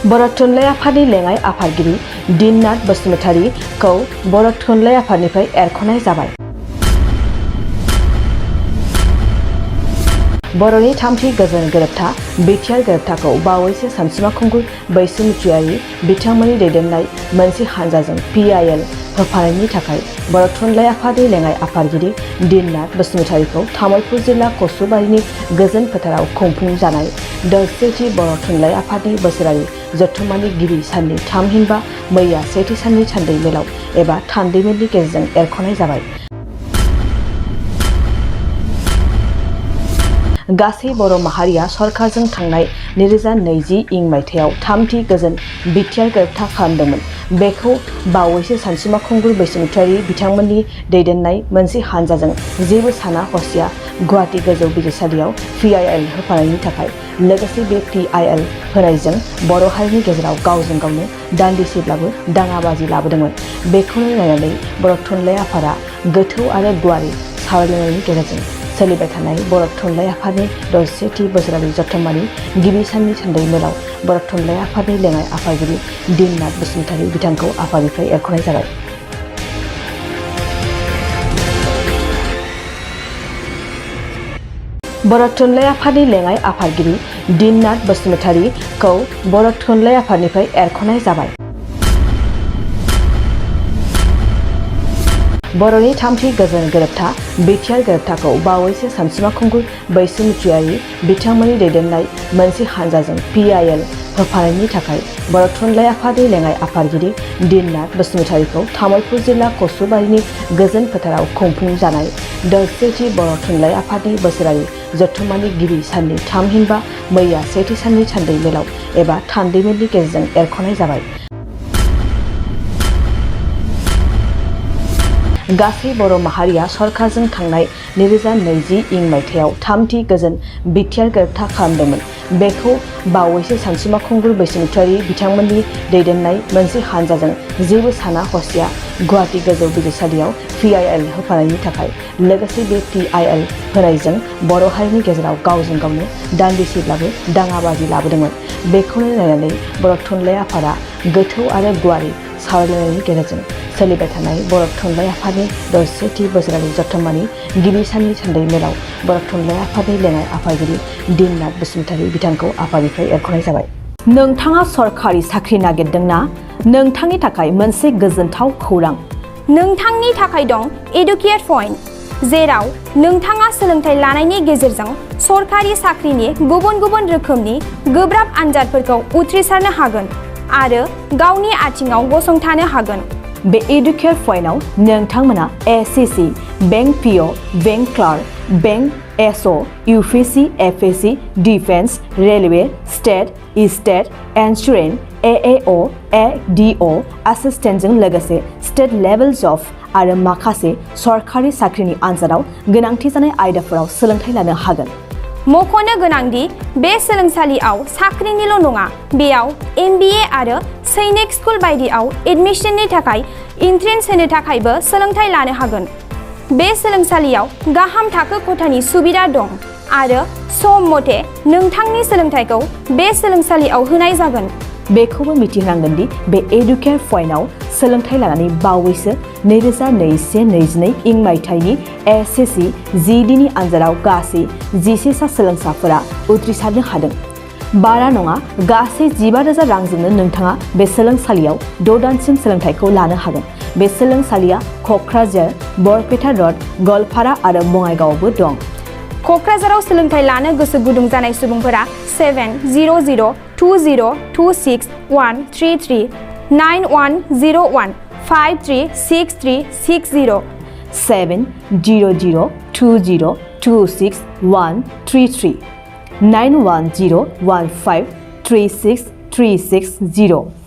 बर' थुनलाइ आफादनि लेङाइ आफादगिरि दिननाथ बसुमतारीखौ बर' थुनलाइ आफादनिफ्राय एरख'नाय जाबाय। बर'नि थामथि गोजोन गोरोबथा बिटिआर गोरोबथाखौ बावैसो सानसुमा खुंगुर बैसोमुतियारि बिथांमोननि दैदेननाय मोनसे हानजाजों PIL होफानायनि थाखाय बर' थुनलाइ आफादनि लेङाइ आफादगिरि दिननाथ बसुमतारीखौ तामुलपुर जिल्ला कसुबारिनि गोजोन फोथाराव खुंफुंजानाय 10थि बर' थुनलाइ आफादनि बोसोरारि जथुम्मानि गिबि साननि थामहिनबा मैया 1थि साननि थान्दै मेलाव एबा थान्दैमेलनि गेजेरजों एरख'नाय जाबाय। गासै बर' माहारिया सरकारजों थांनाय 2020 मायथाइयाव थामथि गोजोन बिटिआर गोरोबथा खालामदोंमोन। बेखौ बावैसो सानसुमा खुंगुर बैसोमुतियारि बिथांमोननि दैदेननाय मोनसे हानजाजों जेबो साना हसिया गुवाहाटी गोजौ बिजिरसालियाव PIL होफानायनि थाखाय लोगोसे बे PIL होनायजों बर' हारिनि गेजेराव गावजों गावनो दान्दिसेब्लाबो दाङाबाजि लाबोदोंमोन। बेखौनो नायनानै बर' थुनलाइ आफादा गोथौ आरो गुवारै सावरायलायनायनि गेजेरजों सोलिबाय थानाय बर' थुनलाइ आफादनि 10थि बोसोरारि जथुम्मानि गिबि साननि थान्दै मेलाव बर' थुनलाइ आफादनि लेङाइ आफादगिरि दिननाथ बसुमतारी बिथांखौ आफादनिफ्राय एरख'नाय जाबाय। बर' थुनलाइ आफादनि लेङाइ आफादगिरि दिननाथ बसुमतारीखौ बर' थुनलाइ आफादनिफ्राय एरख'नाय जाबाय। बर'नि थामथि गोजोन गोरोबथा बिटिआर गोरोबथाखौ बावैसो सानसुमा खुंगुर बैसोमुतियारि बिथांमोननि दैदेननाय मोनसे हानजाजों PIL होफानायनि थाखाय बर' थुनलाइ आफादनि लेङाइ आफादगिरि दिननाथ बसुमतारीखौ तामुलपुर जिल्ला कसुबारिनि गोजोन फोथाराव खुंफुंजानाय 10थि बर' थुनलाइ आफादनि बोसोरारि जथुम्मानि गिबि साननि थामहिनबा मैया 1थि साननि थान्दै मेलाव एबा थान्दैमेलनि गेजेरजों एरख'नाय जाबाय। गासै बर' माहारिया सरकारजों थांनाय 2020 मायथाइयाव थामथि गोजोन बिटिआर गोरोबथा खालामदोंमोन। बेखौ बावैसो सानसुमा खुंगुर बैसोमुतियारि बिथांमोननि दैदेननाय मोनसे हानजाजों जेबो साना हसिया गुवाहाटी गोजौ बिजिरसालियाव PIL होफानायनि थाखाय लोगोसे बे PIL होनायजों बर' हारिनि गेजेराव गावजों गावनो दान्दिसेब्लाबो दाङाबाजि लाबोदोंमोन। बेखौनो नायनानै बर' थुनलाइ आफादा गोथौ आरो गुवारै सावरायलायनायनि गेजेरजों सोलिबाय थानाय बर' थुनलाइ आफादनि 10थि बोसोरारि जथुम्मानि गिबि साननि थान्दै मेलाव बर' थुनलाइ आफादनि लेङाइ आफादगिरि दिननाथ बसुमतारी बिथांखौ आफादनिफ्राय एरख'नाय जाबाय। नोंथाङा सरखारि साख्रि नागिरदोंना? नोंथांनि थाखाय मोनसे गोजोनथाव खौरां। नोंथांनि थाखाय दं एडुकेट पइन्ट, जेराव नोंथाङा सोलोंथाइ लानायनि गेजेरजों सरखारि साख्रिनि गुबुन गुबुन रोखोमनि गोब्राब आनजादफोरखौ उथ्रिसारनो हागोन आरो गावनि आथिङाव गसंथानो हागोन। बे एडुकेट पइन्टआव नोंथांमोना SSC, bank PO, bank clerk, bank SO, UPSC, FSC, defence, railway, state insurance, AAO, ADO एसिस्टेन्टजों लोगोसे स्टेट लेभेल जब आरो माखासे सरखारि साख्रिनि आनजादाव गोनांथि जानाय आयदाफोराव सोलोंथाइ लानो हागोन। मख'नो गोनांदि बे सोलोंसालियाव साख्रिनिल' नङा, बेयाव MBA आरो सैनिक स्कुल बायदियाव एडमिशननि थाखाय एन्ट्रेन्स होनो थाखायबो सोलोंथाइ लानो हागोन। बे सोलोंसालियाव गाहाम थाखो खथानि सुबिदा दं आरो सम मथे नोंथांनि सोलोंथाइखौ बे सोलोंसालियाव होनाय जागोन। बेखौबो मिथिनांगोन दि बे एडुकेट पइन्टआव सोलोंथाइ लानानै बावैसो 2021-22 मायथाइनि SSC GDनि आनजादाव गासै 11 सा सोलोंसाफोरा उथ्रिसारनो हादों। बारा नङा, गासै 15,000 रांजोंनो नोंथाङा बे सोलोंसालियाव 6 दानसिम सोलोंथाइखौ लानो हागोन। बे सोलोंसालिया क'क्राझार, बरपेटा र'ड, गवालपारा आरो बङाइगावआवबो दं। क'क्राझाराव सोलोंथाइ लानो गोसो गुदुं जानाय सुबुंफोरा 700-2263133 9101536360 700-2263133 9101536360